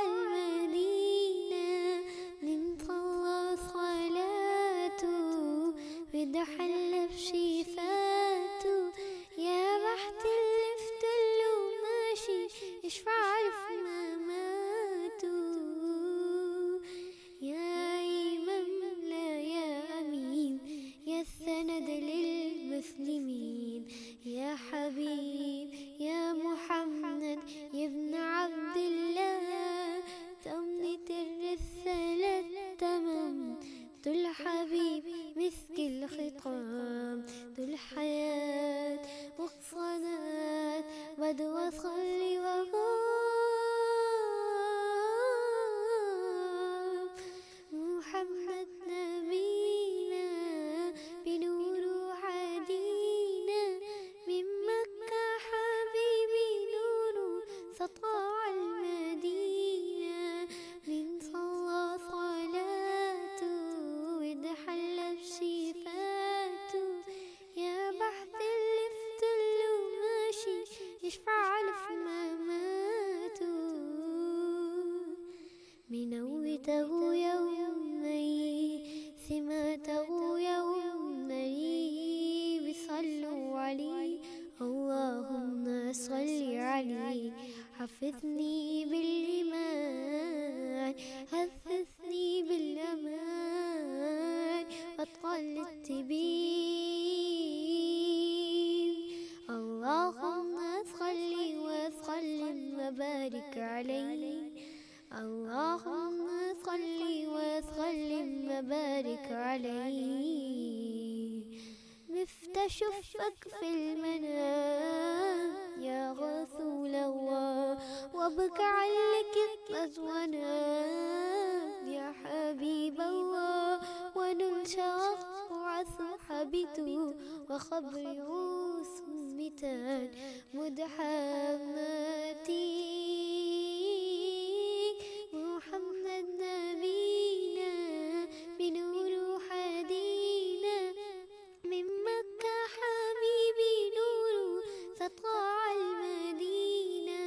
المدينة من صلى صلاته ودحل بشفاته يا بحت اللي فتله ماشي يشفع في مماته يا إمام لا يا أمين يا السند للمسلمين يا حبيب يا محمد يا ابن عبد الله تمنيت الرسالة تمام طول الحبيب مسك الخطام طول الحياة والصلاة بدو أصلي وأقام محمد نبينا بنور هدينا من مكة حبيبي نور سطاع المدينة من صلى صلاته ودحل بشفاته يا بحث اللي فتله ماشي يشفع في مماته منوته يومي سماته يومي بصلوا عليه اللهم صل عليه حفظني بالإيمان حفظني بالأمان واتقلدت بيه اللهم صل وسلم وبارك عليه اللهم صل وسلم وبارك عليه مفتى شفك في المنام يا رسول الله وابقى عليك الأزوانا يا حبيب الله وننشق وصحبته وخبره سمتان مدحمتي محمد نبينا بنور هدينا من مكة حبيبي نور سطاع المدينة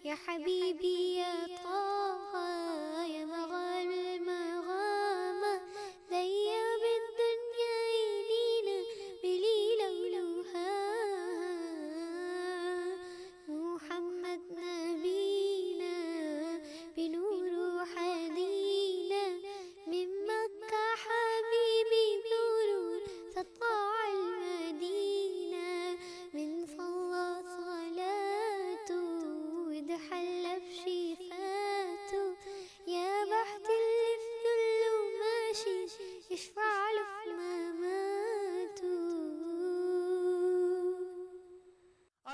يا حبيبي يا طه يا مغال المغامة ذيب الدنيا إلينا بليلة ولوها محمد نبينا بنور هدينا من مكة حبيبي نور سطاع المدينة من صلى صلاته ودحل بشفاته يا بحت اللي فتله ماشي يشفع له في مماته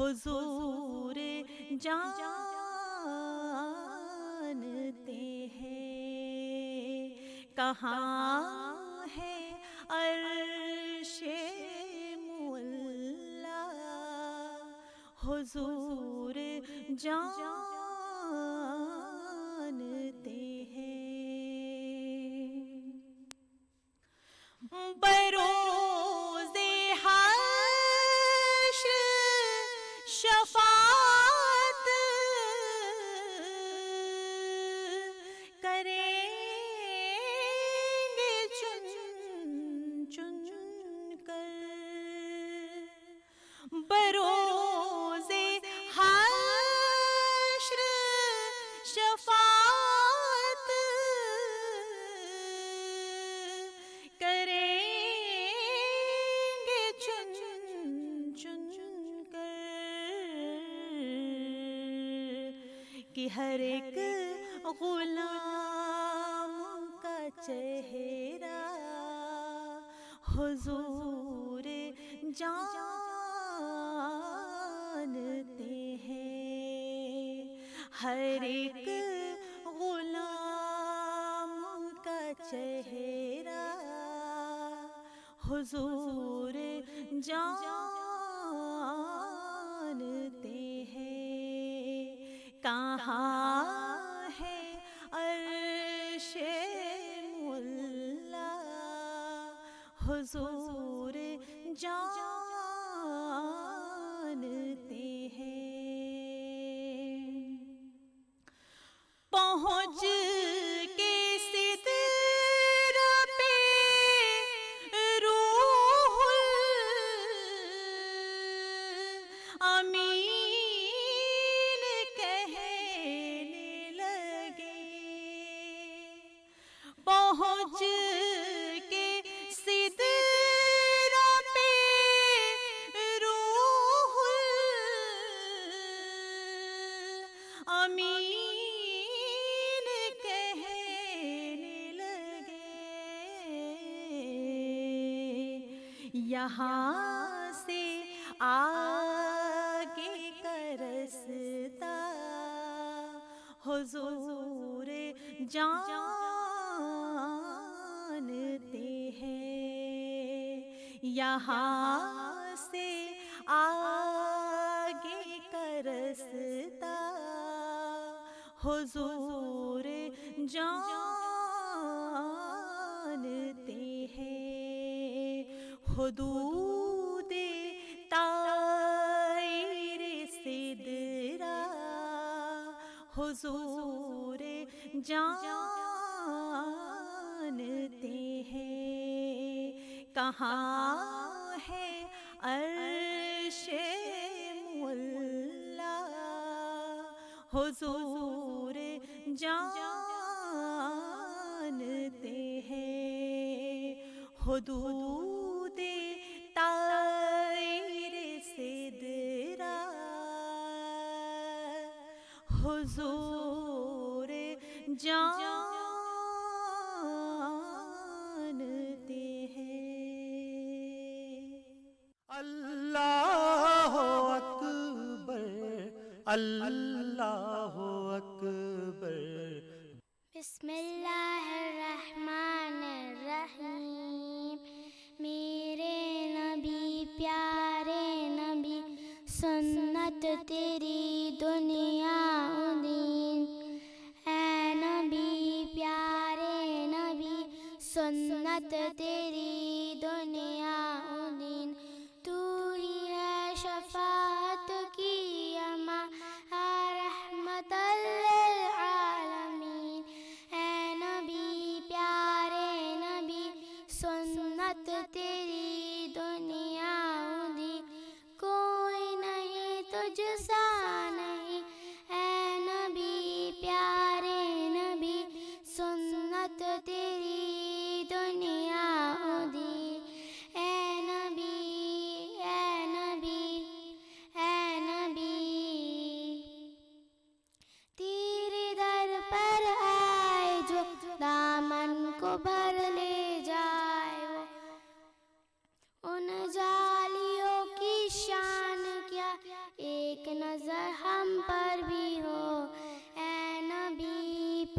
حضور جانتے ہیں کہاں ہے عرش معلا، حضور جانتے ہیں بروز حشر شفاعت کریں گے چن چن کر، بروز حشر شفاعت کریں گے چن چن کر، کہ ہر ایک غلام کا چہرہ حضور جانتے ہیں، ہر ایک غلام کا چہرہ حضور جانتے ہیں، کہاں ہے عرش معلا، حضور جانتے ہیں، پہنچ کے سدرہ پہ روح الامین کہنے لگے، پہنچ کے سدرہ پہ روح الامین کہنے لگے، یہاں سے آگے کا رستہ حضور جانتے ہیں، یہاں سے آگے کا رستہ حضور جانتے ہیں، حدود طائر سدرہ حضور جانتے ہیں، کہاں ہے عرش معلا، حضور جانتے ہیں، حدود طائر سدرہ حضور جانتے ہیں۔ اللہ اکبر، اللہ اکبر۔ بسم اللہ الرحمن الرحیم، میرے نبی پیارے نبی، سنت تیری دنیا و دین، اے نبی پیارے نبی، سنت تیری دنیا و دین، تو ہی ہے شفاعت کی اما، رحمت للعالمین، اے نبی پیارے نبی، سنت تیری دنیا و دین، کوئی نہیں تجھ سا نہیں، اے نبی پیارے نبی، سنت تیری دنیا و دین، اے نبی اے نبی اے نبی، تیرے در پر آئے جو دامن کو بھر لے جائے، وہ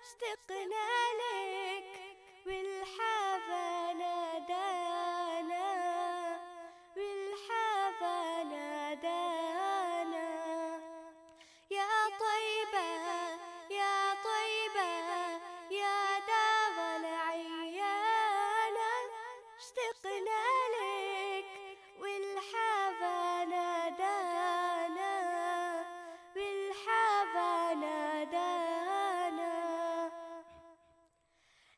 اشتقنا لك والحافة نادانا، والحافة نادانا. يا طيبة، يا طيبة، يا داوى العيانة اشتقنا لك والحافة نادانا، والحافة نادانا.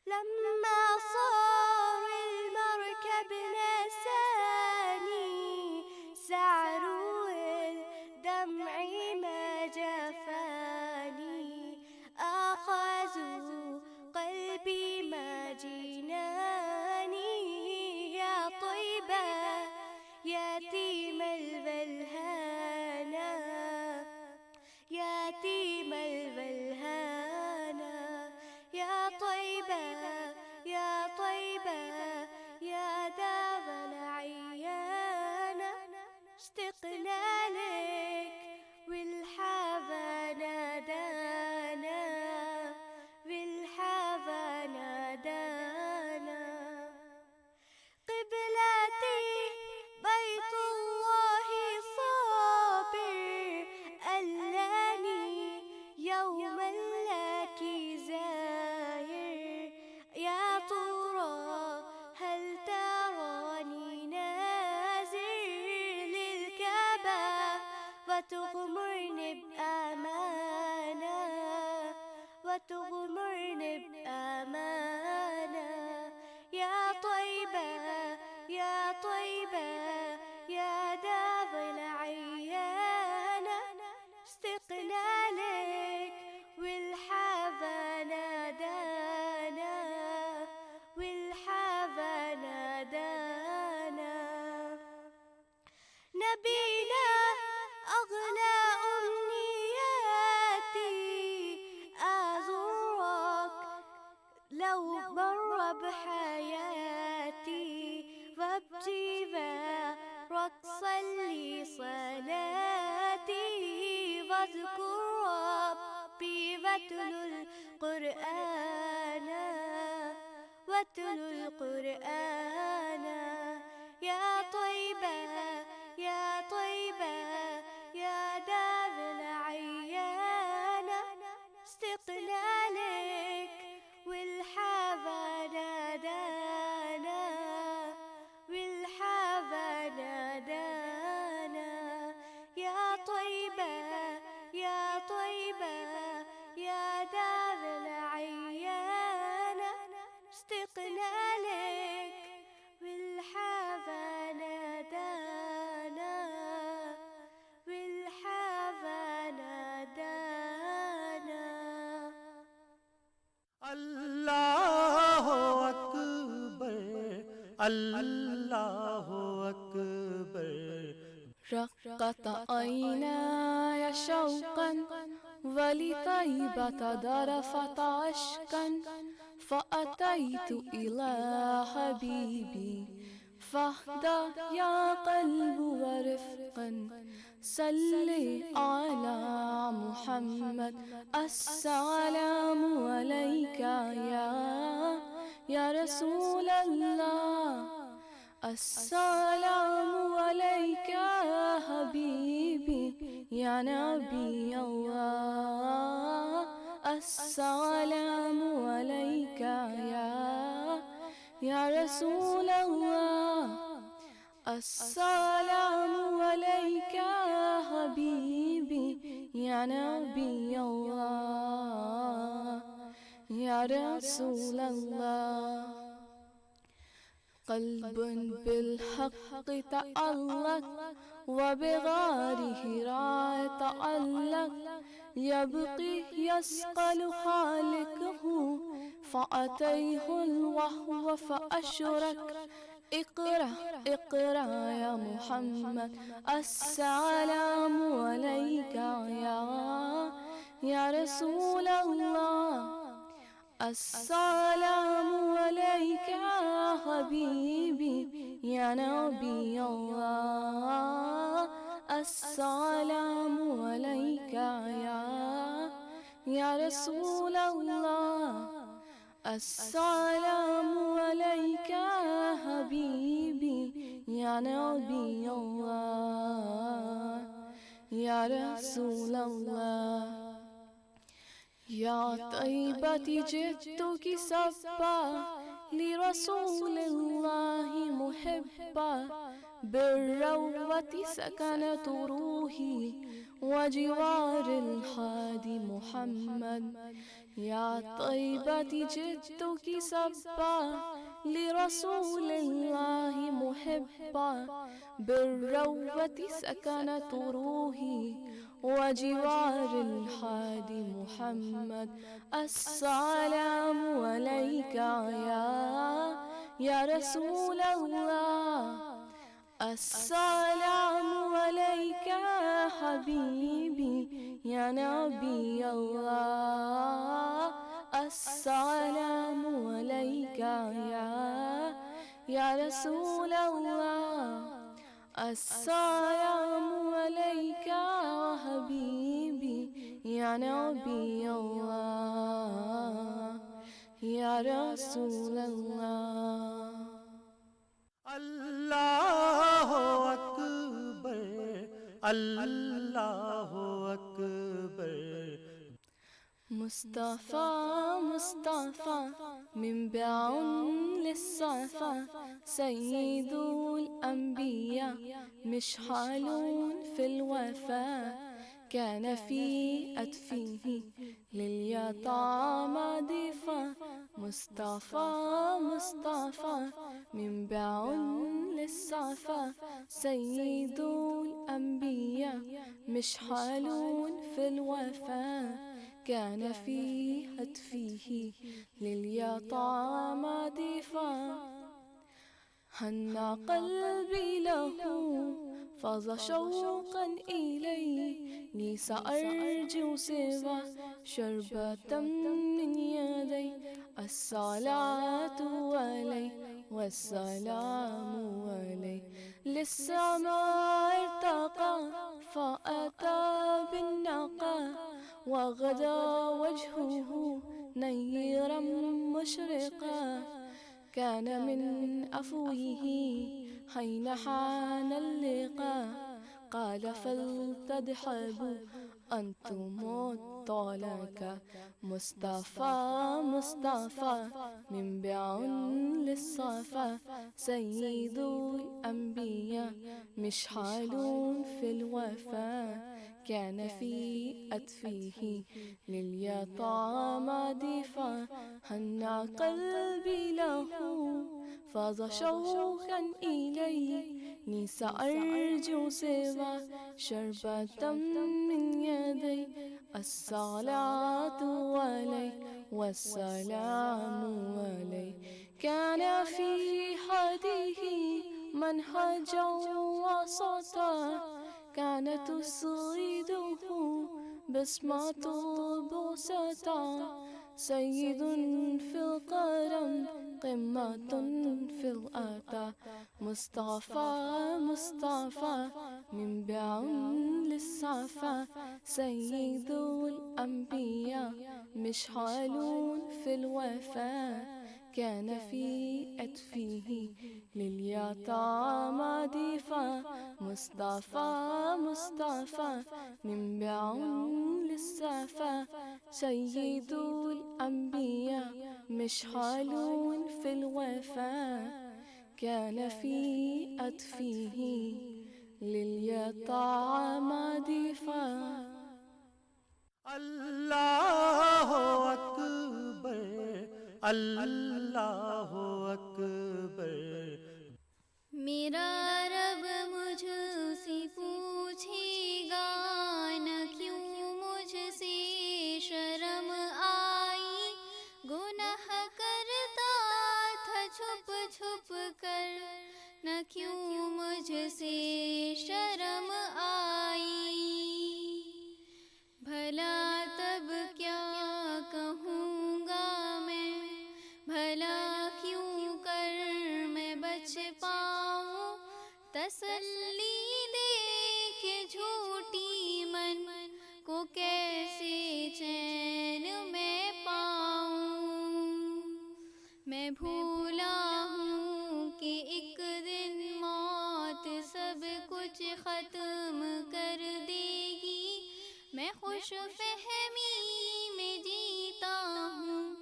لما صار المركب نساني سعر الدمع ما جفاني، أخذوا قلبي ما جناني. يا طيبة يتيم الولهانة، يتيم الولهانة. يا طيبة، يا طيبة، يا داوى العيانة اشتقنا لك والحافة نادانا، والحافة نادانا. قبلتي بيت الله صابر ألاني يوما لك زاير. يا ترى هل تراني نازل للكعبة وتغمرني بأمانة، وتغمرني بأمانة. يا طيبة، يا طيبة، يا داوى العيانة اشتقنا لك والحافة نادانا، والحافة نادانا. نبينا أغلى أمنياتي أزورك لو مر بحياتي، وابتغى رقصا لصلاتي، واذكر ربي واتل القرآن، واتل القرآن. يا طيبة، يا طيبة، يا داوى العيانة اشتقنا لك والحافة نادانا، والحافة اللہ اکبر رقت عيناي شوقا ولطيبة ذرفت عشقا فأتيت إلى حبيبي فاهدى يا قلب ورفقا صلي على محمد السلام عليك يا رسول الله السلام عليك يا حبيبي يا نبي الله السلام عليك يا رسول الله السلام عليك يا حبيبي يا نبي الله يا رسول الله قلب بالحق تعلق وبغار حراء تعلق يبقي يسأل خالقه فأتيه الوحو فأشرك اقرأ اقرأ يا محمد السلام عليك يا رسول الله السلام عليك يا حبيبي يا نبي الله السلام عليك يا رسول الله السلام عليك يا حبيبي يا نبي الله يا رسول الله يا طيبتي جئتك سبا لرسول الله محبا بالروة سكنت روحي وجوار الحادي محمد يا طيبتي جئتك سبا لرسول الله محبا بالروة سكنت روحي وجوار الحادي محمد السلام عليك يا رسول الله السلام عليك يا حبيبي يا نبي الله السلام عليك يا رسول الله السلام عليك يا حبيبي يا نبي الله يا رسول الله اللہ اکبر اللہ اکبر مصطفى مصطفى منبع للصفا سيد الأنبياء مشحال في الوفاء كان في أتفيه لليتامى ضيفا مصطفى مصطفى منبع للصفا سيد الأنبياء مشحال في الوفاء كان في هتفه لليتامى ضيفا هنى قلبي له فاز شوقا إليه سأرجو سوى شربة من يدي الصلاة عليه والسلام عليه للسماء ارتقى فأتى بالنقى وغدا وجهه نيرا مشرقا كان من أفويه حين حان اللقاء قال فلتضحبوا أنتم الطلقة مصطفى مصطفى منبع للصفا سيد الأنبياء مشحال في الوفاء كان في أتفيه لليتامى ضيفا هنى قلبي له فاز شوقا إليه سأرجو سوى شربة من يدي الصلاة عليه والسلام عليه كان في هذه منهجا وسطا كانت تصيده بسمة بسطا سيد في القرم قمة في الأتى مصطفى مصطفى منبع للصفا سيد الأنبياء مشعل في الوفاء كان في أتفيه لليتامى ضيفا مصطفى مصطفى منبع للصفا سيد الأنبياء مشعل في الوفاء كان في أتفيه لليتامى ضيفا. اللہ اکبر اللہ اکبر. میرا رب مجھ سے پوچھے گا نہ کیوں مجھ سے شرم آئی گناہ کرتا تھا چھپ چھپ کر نہ کیوں مجھ سے شرم آئی بھلا تب کیا کہوں گا میں بھلا کیوں کر میں بچ پاؤں تسلی دے کے جھوٹی من کو کیسے چین میں پاؤں میں بھولا ہوں کہ ایک دن موت سب کچھ ختم کر دے گی میں خوش فہمی میں جیتا ہوں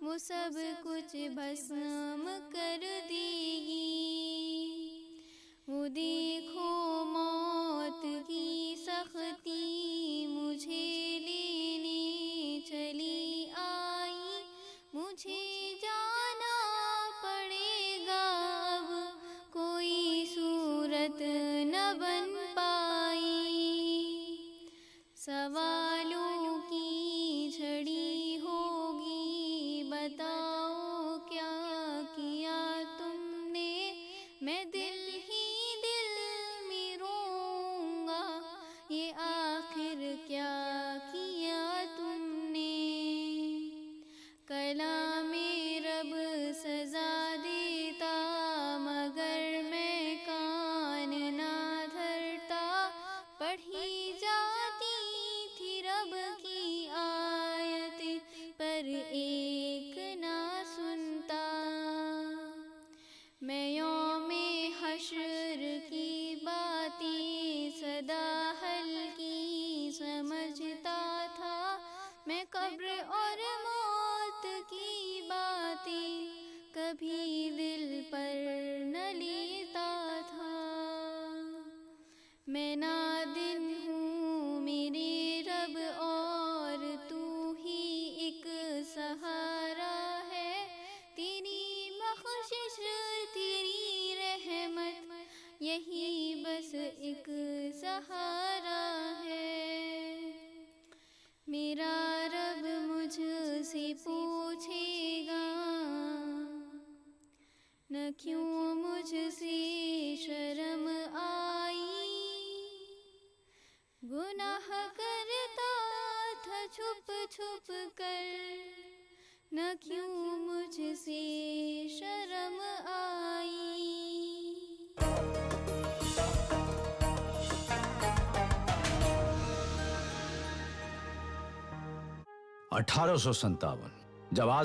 وہ سب کچھ بھسم کر دے گی وہ دیکھو موت کی سختی مجھے لینے چلی آئی مجھے جانا پڑے گا اب کوئی صورت نہ بن پائی سوالوں کی جھڑی ہوگی بتاؤ کیا کیا تم نے میں دل ہی دل میں روں گا یہ آخر کیا کیا تم نے کلام رب سزا دیتا مگر میں کان نہ دھرتا پڑھی جاتی تھی رب کی آیت پر ایک نہ سنتا میں یوم حشر کی باتیں سدا ہلکی سمجھتا تھا میں قبر اور موت کی باتیں کبھی دل پر نہ لیتا تھا میں نادم ہوں میرے رب اور تو ہی ایک سہارا ہے تیری بخشش تیری رحمت یہی بس ایک سہارا ہے میرا رب مجھ سے پوچھے گا نہ کیوں مجھ سے شرم آئی گناہ کرتا تھا چھپ چھپ کر نہ کیوں مجھ سے شرم آئی 1857 جب